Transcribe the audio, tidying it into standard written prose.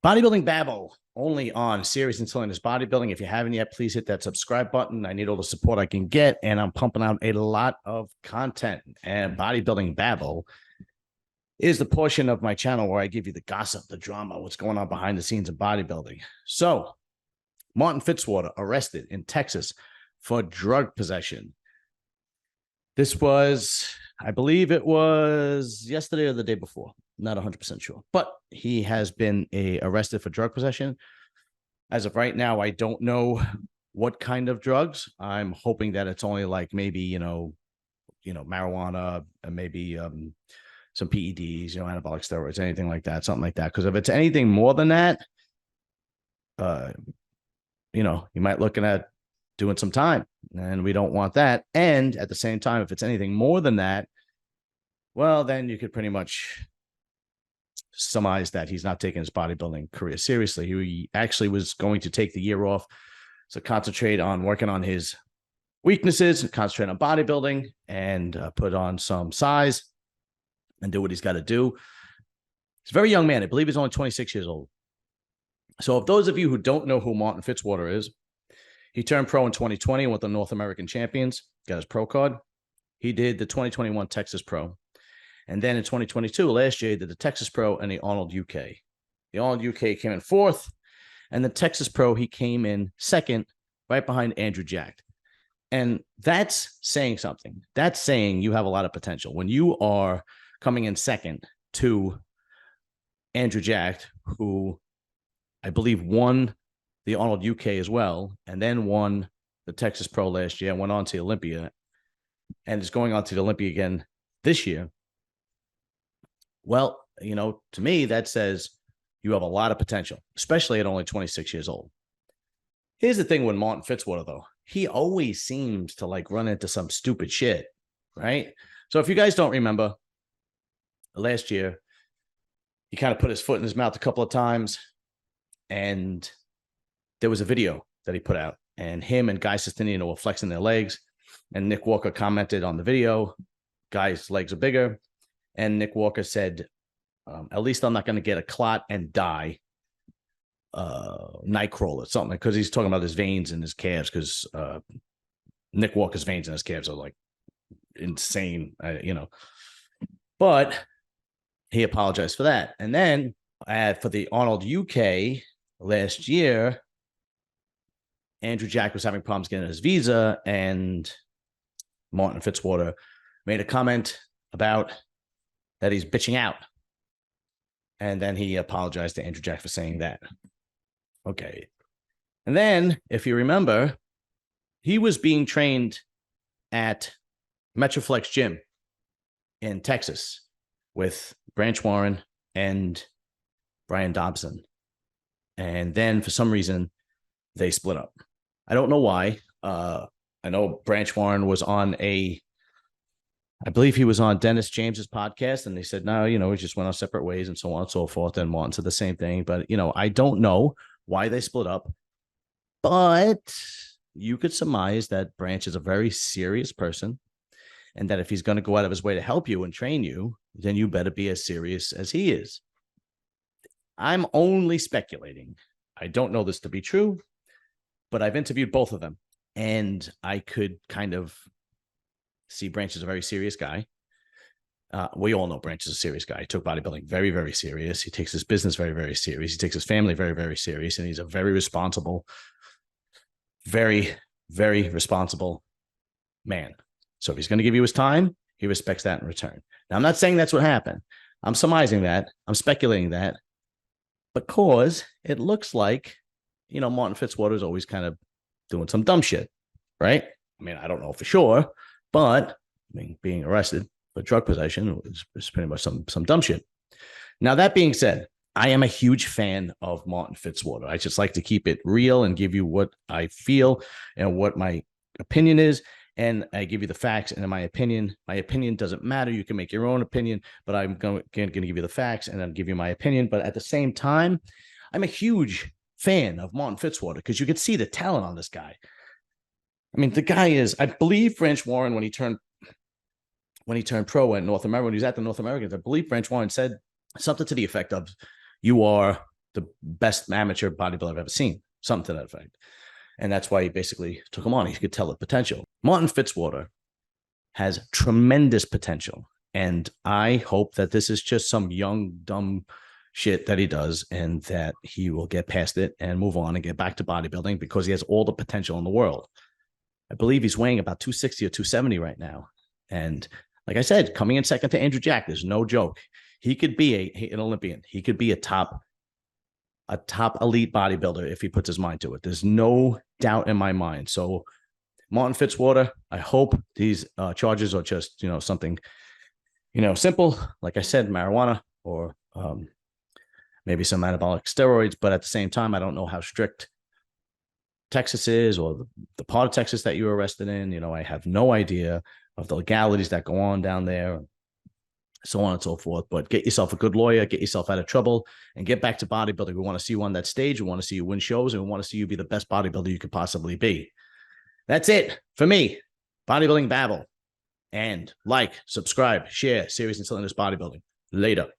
Bodybuilding Babble, only on Serious and Silliness Bodybuilding. If you haven't yet, please hit that subscribe button. I need all the support I can get, and I'm pumping out a lot of content. And Bodybuilding Babble is the portion of my channel where I give you the gossip, the drama, what's going on behind the scenes of bodybuilding. So, Martin Fitzwater arrested in Texas for drug possession. This was, I believe it was yesterday or the day before. Not 100% sure, but he has been arrested for drug possession. As of right now, I don't know what kind of drugs. I'm hoping that it's only like maybe, you know, marijuana, and maybe some PEDs, anabolic steroids, anything like that, something like that. Because if it's anything more than that, you might looking at doing some time, and we don't want that. And at the same time, if it's anything more than that, well, then you could pretty much surmise that he's not taking his bodybuilding career seriously. He actually was going to take the year off to concentrate on working on his weaknesses and concentrate on bodybuilding and put on some size and do what he's got to do. He's a very young man. I believe he's only 26 years old. So if those of you who don't know who Martin Fitzwater is, he turned pro in 2020 with the North American champions, got his pro card. He did the 2021 Texas Pro. And then in 2022, last year, he did the Texas Pro and the Arnold UK. The Arnold UK came in fourth, and the Texas Pro, he came in second, right behind Andrew Jacked. And that's saying something. That's saying you have a lot of potential. When you are coming in second to Andrew Jacked, who I believe won the Arnold UK as well, and then won the Texas Pro last year and went on to Olympia, and is going on to the Olympia again this year. Well, to me, that says you have a lot of potential, especially at only 26 years old. Here's the thing with Martin Fitzwater, though. He always seems to run into some stupid shit, right? So if you guys don't remember, last year, he kind of put his foot in his mouth a couple of times, and there was a video that he put out, and him and Guy Sestiniano were flexing their legs, and Nick Walker commented on the video, Guy's legs are bigger. And Nick Walker said, at least I'm not going to get a clot and die Nightcrawler, something, because he's talking about his veins in his calves, because Nick Walker's veins in his calves are insane, But he apologized for that. And then for the Arnold UK last year, Andrew Jack was having problems getting his visa, and Martin Fitzwater made a comment about that he's bitching out. And then he apologized to Andrew Jack for saying that. Okay. And then, if you remember, he was being trained at Metroflex Gym in Texas with Branch Warren and Brian Dobson. And then, for some reason, they split up. I don't know why. I know Branch Warren was on I believe he was on Dennis James's podcast, and they said, no, we just went our separate ways and so on and so forth. And Martin said the same thing. But, I don't know why they split up. But you could surmise that Branch is a very serious person, and that if he's going to go out of his way to help you and train you, then you better be as serious as he is. I'm only speculating. I don't know this to be true, but I've interviewed both of them, and I could kind of see Branch is a very serious guy. We all know Branch is a serious guy. He took bodybuilding very, very serious. He takes his business very, very serious. He takes his family very, very serious. And he's a very responsible, very, very responsible man. So if he's going to give you his time, he respects that in return. Now, I'm not saying that's what happened. I'm surmising that. I'm speculating that. Because it looks like, Martin Fitzwater is always kind of doing some dumb shit, right? I mean, I don't know for sure. But being arrested for drug possession was pretty much some dumb shit. Now, that being said, I am a huge fan of Martin Fitzwater. I just like to keep it real and give you what I feel and what my opinion is. And I give you the facts. And in my opinion doesn't matter. You can make your own opinion, but I'm going to give you the facts and then give you my opinion. But at the same time, I'm a huge fan of Martin Fitzwater because you can see the talent on this guy. I mean, the guy is, I believe Branch Warren, when he turned pro in North America, when he was at the North Americans, I believe Branch Warren said something to the effect of, you are the best amateur bodybuilder I've ever seen, something to that effect. And that's why he basically took him on. He could tell the potential. Martin Fitzwater has tremendous potential. And I hope that this is just some young, dumb shit that he does and that he will get past it and move on and get back to bodybuilding because he has all the potential in the world. I believe he's weighing about 260 or 270 right now. And like I said, coming in second to Andrew Jack, there's no joke. He could be an Olympian. He could be a top elite bodybuilder if he puts his mind to it. There's no doubt in my mind. So Martin Fitzwater, I hope these charges are just, something, simple. Like I said, marijuana or maybe some anabolic steroids. But at the same time, I don't know how strict Texas is or the part of Texas that you were arrested in. I have no idea of the legalities that go on down there, so on and so forth. But get yourself a good lawyer, get yourself out of trouble, and get back to bodybuilding. We want to see you on that stage. We want to see you win shows, and we want to see you be the best bodybuilder you could possibly be. That's it for me. Bodybuilding Babble. And like, subscribe, share Serious and Silliness Bodybuilding. Later.